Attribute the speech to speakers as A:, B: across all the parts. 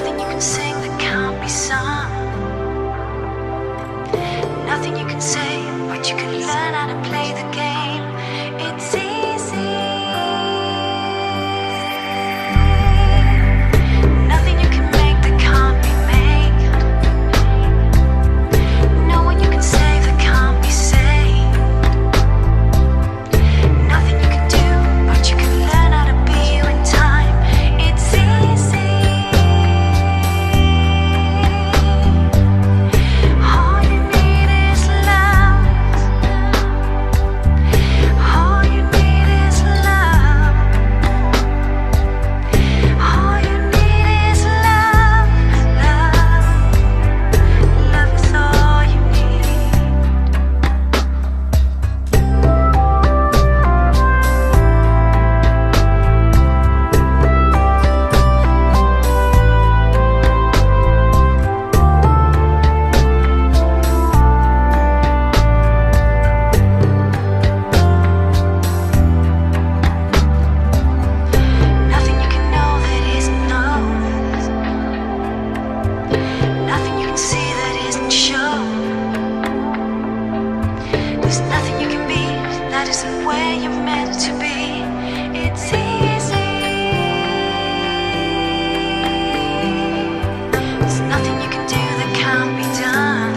A: Nothing you can sing that can't be sung. Nothing you can say, but you can learn how to play the game. It's easy. Nothing you can make that can't be made. No one you can save that can't be saved. Nothing you can do, but you can learn how to be you in time. It's easy. All you need is love. All you need is love. All you need is love. Love is all you need. Nothing you can know that isn't known. Nothing you can see that isn't shown. There's nothing you can be that isn't where you're meant to be. It's easy. There's nothing you can do that can't be done.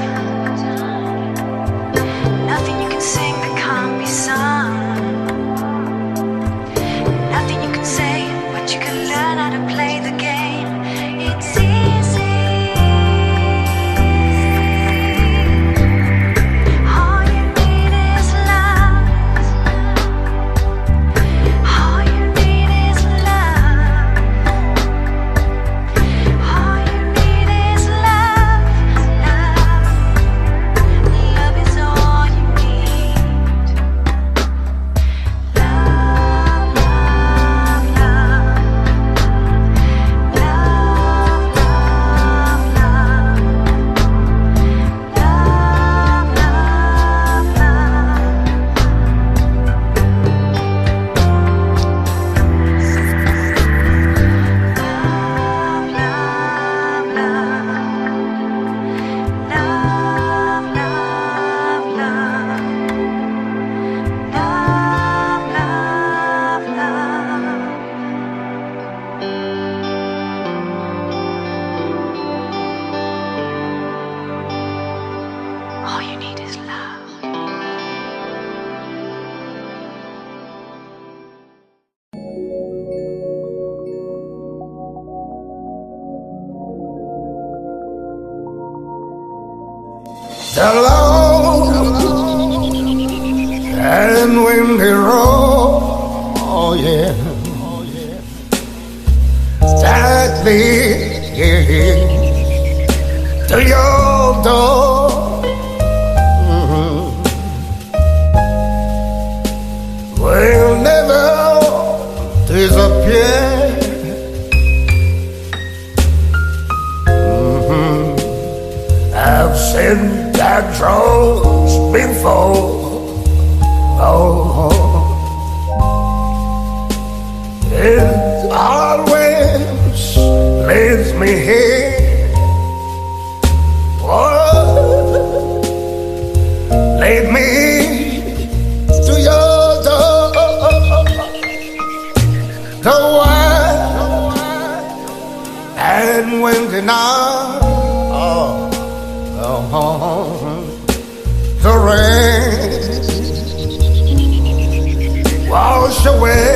A: Nothing you can sing that can't be sung. Nothing you can say, but you can learn how to play the game. It's easy. All you need is love. All you need is love. All you need is love. Love is all you need. Love, love, love. Love, love, love. Love, love, all you need is love.
B: The long and windy road, oh yeah, that leads to your door. Will never disappear. I've seen that road before. Oh, it always leads me here. Oh, lead me to your door. The wide and windy night. The rain wash away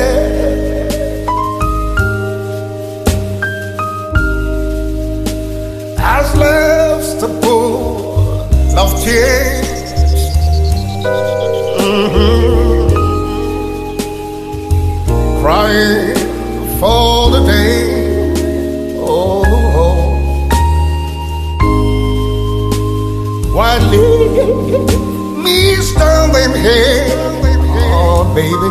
B: as left the pool of tears. Crying for the day. Oh, why leave me standing here? Oh, baby.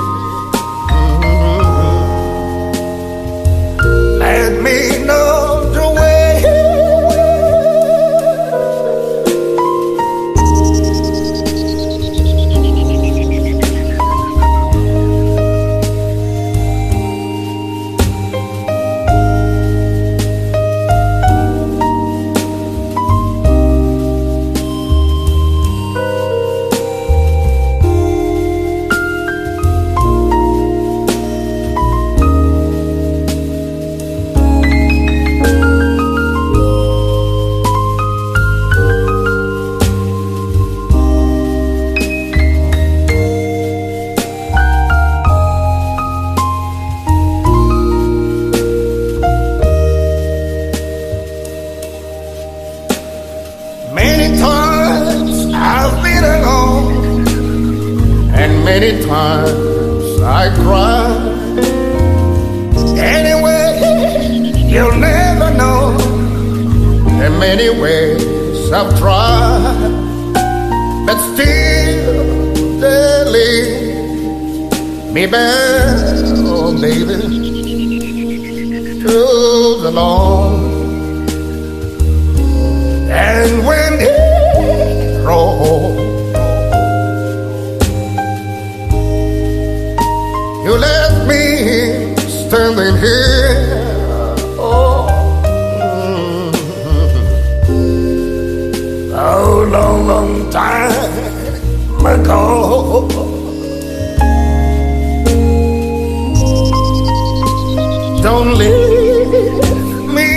B: Let me know the way. many times I cried. Anyway, you'll never know the many ways I've tried, but still they lead me back, oh baby, to the Lord. And when it rolls, you left me standing here. Oh, a long, long time ago. Don't leave me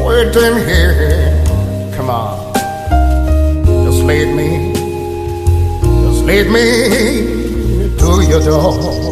B: waiting here. Come on, just lead me to your door.